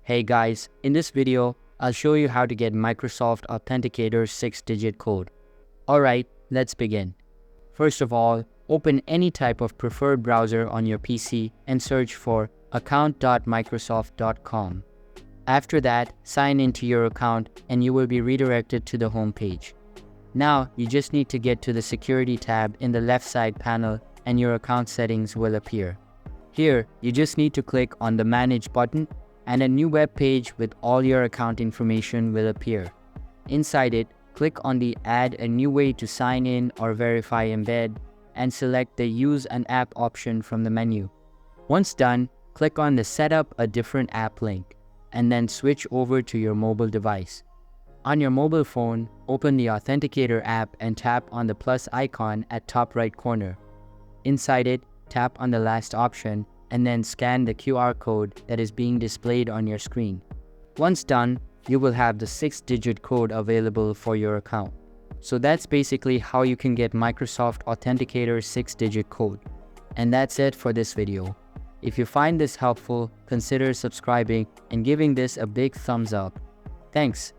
Hey guys, in this video, I'll show you how to get Microsoft Authenticator's 6-digit code. Alright, let's begin. First of all, open any type of preferred browser on your PC and search for account.microsoft.com. After that, sign into your account and you will be redirected to the home page. Now, you just need to get to the Security tab in the left side panel and your account settings will appear. Here, you just need to click on the Manage button and a new web page with all your account information will appear. Inside it, click on the Add a new way to sign in or verify embed and select the Use an app option from the menu. Once done, click on the Set up a different app link and then switch over to your mobile device. On your mobile phone, open the Authenticator app and tap on the plus icon at top right corner. Inside it, tap on the last option and then scan the QR code that is being displayed on your screen. Once done, you will have the 6-digit code available for your account. So that's basically how you can get Microsoft Authenticator's 6-digit code. And that's it for this video. If you find this helpful, consider subscribing and giving this a big thumbs up. Thanks.